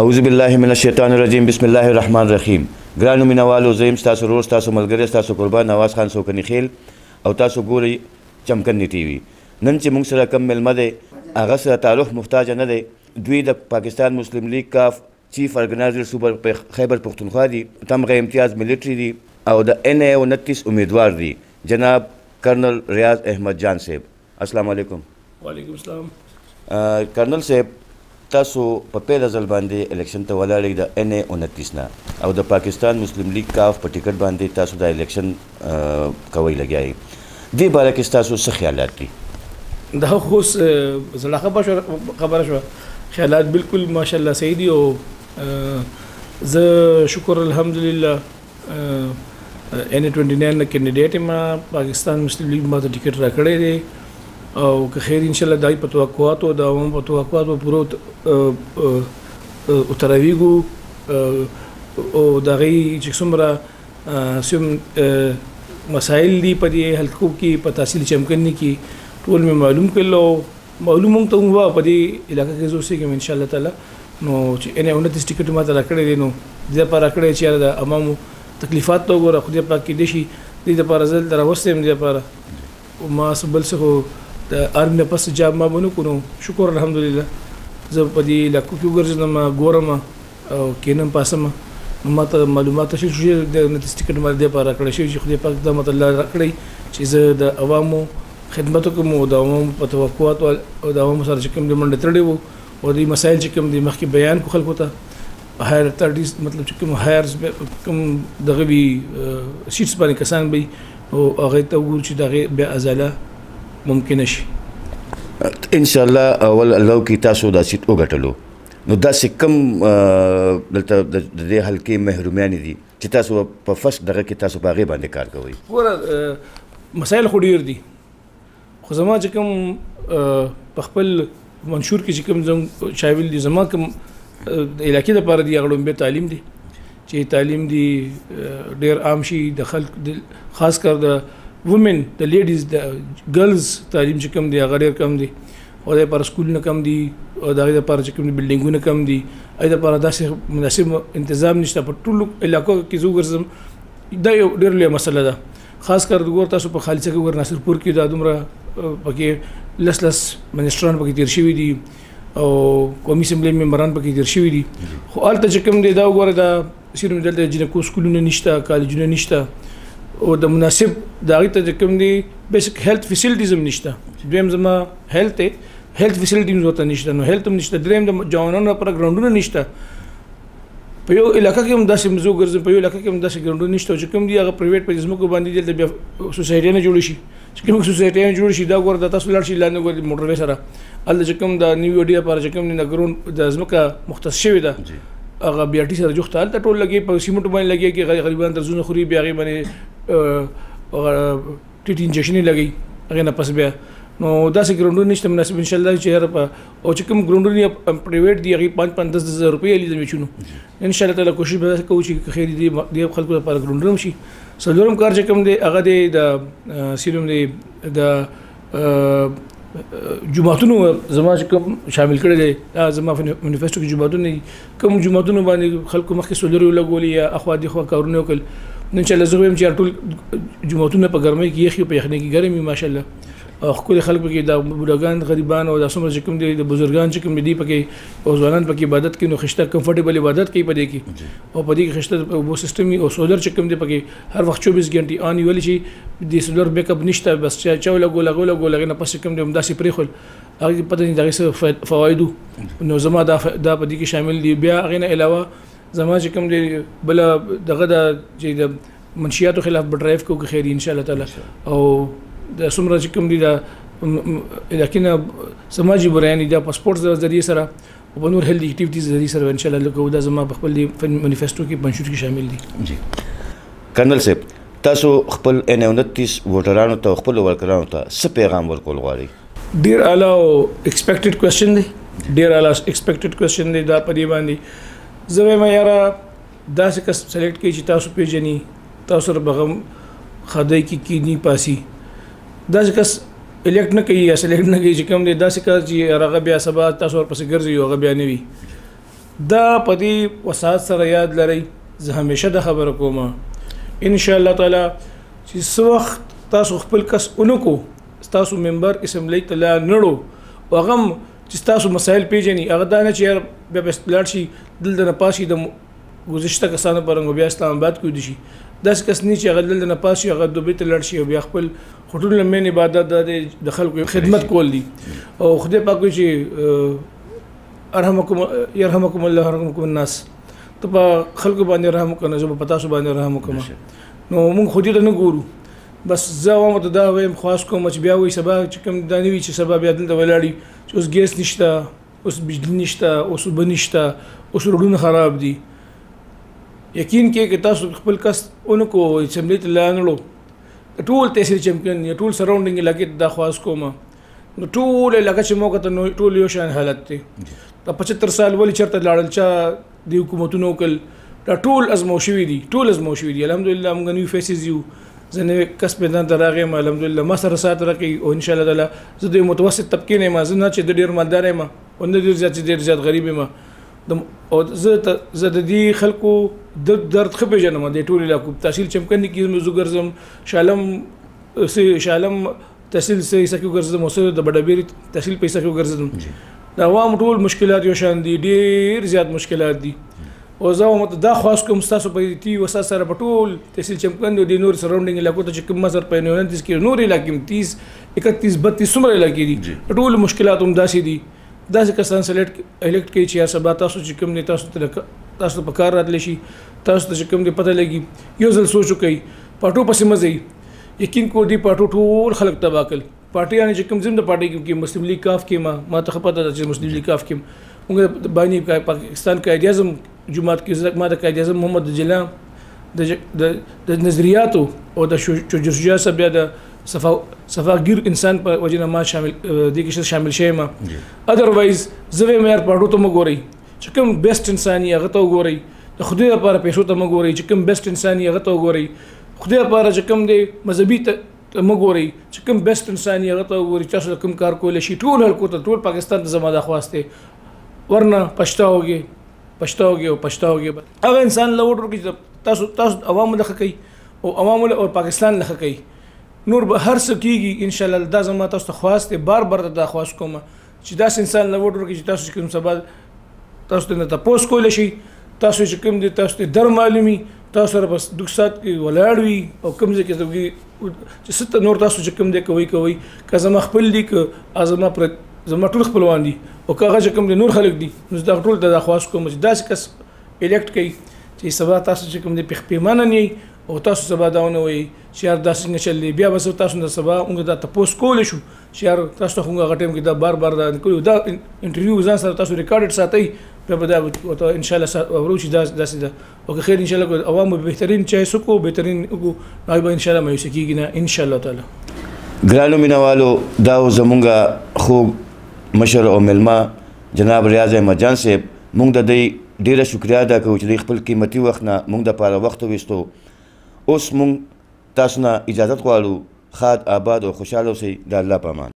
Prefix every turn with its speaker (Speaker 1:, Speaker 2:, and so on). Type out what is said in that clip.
Speaker 1: اعوذ بالله من الشیطان الرجیم بسم الله الرحمن الرحیم. ګرانو مینوالو، زه یم ستاسو ورور، ستاسو ملګری، ستاسو قربان نواز خان سوکني خیل او تاسو ګورئ چمکني ټي وي. نن چې موږ سره کوم میلمه دی هغه سره تعلق محتاج نه دی. دوی د پاکستان مسلم لیگ کاف چیف ارګنایزر صوبه خیبر پختونخوا دي، تمغه امتیاز ملټري دي او د NA 29 امیدوار دي جناب کرنل ریاض احمد جان صاحب. السلام علیکم.
Speaker 2: وعلیکم السلام.
Speaker 1: کرنل صاحب، تاسو په پیله ځل باندې الیکشن ته ولاړئ د NA 29 نه او د پاکستان مسلم لیگ کاف په ټیکټ باندې تاسو د الیکشن کوي لګیایي. دې باره کې ستاسو څه خیالات دي؟
Speaker 2: دا خو زړه خبره شوه. خیالات بالکل ماشاءالله صحیح دي او زه شکر الحمدلله NA 29 نه کینډیډیټ یم. پاکستان مسلم لیگ ما ته ټیکټ راکړی دی او که خیر ان شاء الله دای په توقعاتو د عوام په توقعاتو پورو اترویږو او دغه چې څومره سم مسائل دي په دې حلقو کې په تحصیل چمکني کې ټول مې معلوم کړلو. معلوم هم ته هوا په دې علاقې کې زوسي کې ان شاء الله تعالی نو چې NA 29 ټیکټ ما ته راکړی دی نو دې لپاره راکړی چې د عوامو تکلیفات ته وګوره، خو دې پاک کې دي شي دې لپاره زل دراوستم دې لپاره ما سبل څه د ارمي نه پس جاب ما بنو کونو. شکر الحمدلله زه په دې علاقو کې وګرځم ګورم او کینم پاسم ما ته معلومات شي چې د ټیکټ ما دې لپاره راکړی شي چې خدای پاک د مت الله راکړی چې زه د عوامو خدمت کوم او د عوامو په توقعات او د عوامو سره چې کوم د منډه تړلی وو او د مسایل چې کوم د مخکې بیان کو خلکو ته هایر ترډیس مطلب چې کوم هایرز کوم دغه وی سیټس باندې کسان به او هغه ته وګورو چې دغه بیا ازاله ممکن شي
Speaker 1: ان شاء الله. اول الله کی تاسو دا سیټ وګټلو نو دا سکم دلته د دې حلقې محرومیان دي چې تاسو په فرست دغه کې تاسو په هغې باندې کار کوئ.
Speaker 2: ګوره مسایل خو ډېر دي خو زما چې کوم په خپل منشور کې چې کوم زم شامل دي زما کوم د علاقې لپاره دي هغه لومبې تعلیم دي چې تعلیم دي ډېر عام شي د خلک خاص کر د وومن د لیډیز د ګرلز تعلیم چې کوم دی هغه ډېر کم دی او د لپاره سکولونه کم دي او د هغې لپاره چې کوم دي بلډینګونه کم دي. هغې لپاره داسې مناسب انتظام نشته په ټولو علاقو کې زه وګرځم. دا یو ډېر لویه مسله ده. خاص کر ګور تاسو په خالصه کې ګور ناصرپور کې دا دومره پکې لس منسټران پکې تیر شوي دي او قومي اسمبلۍ ممبران پکې تیر شوي دي. خو هلته چې کوم دی دا وګوره دا صرف دلته جنکو سکولونه نشته، کالجونه نشته او د مناسب د هغې ته چې کوم دی بیسک هیلث فیسلټیز هم نشته. دویم زما هیلث فیسلټیز ورته نشته نو هیلث هم نشته. دریم د جوانانو لپاره ګراونډونه نشته. په یو علاقه کې هم داسې مزو ګرځم، په یو علاقه کې هم داسې ګراونډونه نشته چې کوم دی هغه پرایویټ په ځمکو باندې دلته بیا سوسایټیانه جوړې شي چې کوم سوسایټیانه جوړ شي دا ګوره د تاسو لاړ شي لاندې ګورئ موټروی سره هلته چې کوم د نیو ډي لپاره چې کوم د ګراوند د ځمکه مختص شوې ده هغه بیا ټي سره جوخته هلته ټول لګي په سیمنټو باندې لګي کې غریبان درځونه خوري بیا هغې باندې ټیټ انجکشنې لګي هغې نه پس بیا نو داسې ګراونډونه نشته مناسب ان شاء الله چې هر په او چې کوم ګراونډونه پرایویټ دي هغې 5-10 روپۍ لیدل میچونو ان شاء الله تعالی کوشش به کوو چې خیر دې خلکو لپاره ګراونډونه هم شي. څلورم کار چې کوم دی هغه دی د سیلوم دی د جماعتونو زما چې کوم شامل کړی دی زما منیفیسټو کې جماعتونه دي کوم جماعتونو باندې خلکو مخکې سولري ولګولي یا اخوا دېخوا کارونه وکړل ان شاء الله زه وایم چې ټول جماعتونه په ګرمۍ کې یخي په یخنۍ کې ګرم وي ماشاءالله او ښکلي خلک پکې د بوډاګان غریبان او دا څومره چې کوم دي د بزرګان چې کوم دي پکې او ځوانان پکې عبادت کوي نو خشته کمفرټیبل عبادت کوي په دې کې او په دې کې خشته اوبو سیستم او سولر چې کوم دي پکې هر وخت 24 غنټې آن ویل شي د سولر بیک اپ نشته بس چا لګو نه پس کوم دي همداسې پرېښول هغه پته نه دغه څه فوایدو نو زما دا په دې کې شامل دي. بیا هغې نه علاوه زما چې کوم دي بل دغه د چې د منشیاتو خلاف به ډرایو کوو که خیر ان شاء الله تعالی او د څومره چې کوم دي د علاقې نه سماجي برایانې دا په سپورټس د ذریعې سره او په نور هیلدي اکټیویټیز د ذریعې سره ان شاء الله کوو. دا زما په خپل منیفیسټو کې منشور کې شامل دي.
Speaker 1: جی کرنل صاحب، تاسو خپل NA 29 ووټرانو ته خپل ورکرانو ته څه پیغام ورکول غواړئ؟
Speaker 2: ډېر اعلی او ایکسپیکټډ کوېسچن دی، ډېر اعلی ایکسپیکټډ کوېسچن دی. دا په دې باندې زه وایم یاره داسې کس سلیکټ کړئ چې تاسو پیژني، تاسو سره به غم خدای کې کینی پاسي. داسې کس الیکټ نه کوي یا سلیکټ نه کوي چې کوم دی داسې کس چې هغه بیا سبا تاسو ورپسې ګرځي او هغه بیا نه وي دا په دې وسعت سره یاد لرئ زه همیشه د خبره کوم ان شاء الله تعالی چې څه وخت تاسو خپل کس اونکو تاسو ممبر اسمبلی ته نړو او هغه چې تاسو مسایل پیژني هغه دا نه چې بیا لاړ شي دلته نه پاسي د گذشته کسانو پرنګ بیا اسلام آباد کوي شي داس کس نه چې هغه دلته نه پاسي هغه دوبه ته لاړ شي او بیا خپل خټون لمن عبادت د خلکو خدمت کول دي او خدای پاک چې يرحمكم الله يرحمكم الناس ته په خلکو باندې رحم وکړه زه په تاسو باندې رحم وکړم نو موږ خو دې نه ګورو بس زه وایم ته دا وایم خاص کوم چې بیا وایي سبا چې کوم دا نه وي چې سبا بیا دلته ولاړی چې اوس ګیس نشته اوس بجلی نشته اوس اوبه نشته اوس روډونه خراب دي یقین کې تاسو خپل کس اونکو اسمبلی ته لاړو ټول تحصیل چمکن ټول سراوندینګ علاقې دا خاص کوم نو ټول علاقه چې موږ ته ټول یو شان حالت دی دا 75 سال ولی چرته لاړل چې د حکومتونو کل دا ټول ازمو شوي دي الحمدلله موږ نوی فیسز یو زنه کس په دان دراغه ما الحمدلله ما سره سات راکې او ان شاء الله تعالی زه د متوسط طبقه نه ما زنه چې د ډیر مالدار ما او نه ډیر زیات غریب ما او زه د دې خلکو د درد خپې جنم د ټول علاقو تحصیل چمکن کې زو ګرځم شالم تحصیل سکو ګرځم او د بډبیر تحصیل پیسې کو ګرځم دا عوام ټول مشکلات یو شان دي ډیر زیات مشکلات دي او زه دا خاص کوم تاسو په تی وسه سره په ټول تحصیل چمکن د نور سراوندینګ علاقو ته چې کوم مزر په 29 کې نور علاقې 30 31 32 څومره علاقې دي ټول مشکلات هم داسې دي داسې کسان الکټ کوي چې سبا تاسو چې کوم نه تاسو په کار راتلی شي تاسو ته چې کوم دې پته لګي یو ځل سوچ وکړئ پټو پسې مزه یقین کو دی پټو ټول خلک تبا کړل پارټیانې چې کوم زم د پارټي کې مسلم لیگ کاف کې ما ته پته ده چې مسلم لیگ کاف کې موږ باندې پاکستان قائد اعظم جماعت کې ما د قائد اعظم محمد جلان د نظریاتو او د شجاع صاحب د صفاګیر انسان په وجنه ما شامل دي کې شامل شې ما اذروایز زوی مې پړو ته مګوري چې کوم بیسټ انساني هغه ته وګوري د خدای لپاره پیسو ته مګوري چې کوم بیسټ انساني هغه ته وګوري خدای لپاره چې کوم دی مذهبي ته مګوري چې کوم بیسټ انساني هغه ته وګوري چې کوم کار کول شي ټول هلکو ته ټول پاکستان ته زما د خواسته ورنه پښتاوږي هغه انسان له وټر کې تاسو عوام له کوي او عوام او پاکستان له کوي نور به هر څه کیږي ان شاء الله دا زما تاسو ته خواسته بار دا خواست کوم چې داس انسان له وټر کې تاسو کوم سبا تاسو ته تاسو کول شي تاسو چې کوم دي تاسو ته در معلومي تاسو سره بس دوه سات کې ولاړ وي او کوم ځای کې چې ست نور تاسو چې کوم دي کوي که زما خپل دي که ازما پر زما ټول خپلوان دي او کاغه چې کوم دي نور خلک دي نو دا ټول د خواص کوم چې داس کس الکټ کوي چې سبا تاسو چې کوم دي پیمانه نه او تاسو سبا داونه وي چې داس څنګه چلی بیا بس تاسو د سبا موږ دا تاسو کول شو چې تاسو ته هغه ټیم کې دا بار دا کوي دا انټرویو ځان سره تاسو ریکارډ ساتي په دا ان شاء الله وروچ داس دا او خیر ان شاء الله عوام بهترین چای سکو بهترین او ان شاء الله مې سکیږي نه ان شاء الله تعالی
Speaker 1: ګرانو مینوالو دا زمونږه خو مشر او ملما جناب ریاض احمد جان صاحب مونږ د دې ډیره شکریا ادا کوو چې خپل قیمتي وخت نه مونږ د پاره وخت وستو اوس مونږ تاسو نه اجازه غواړو خاد آباد او خوشاله اوسئ د الله په امان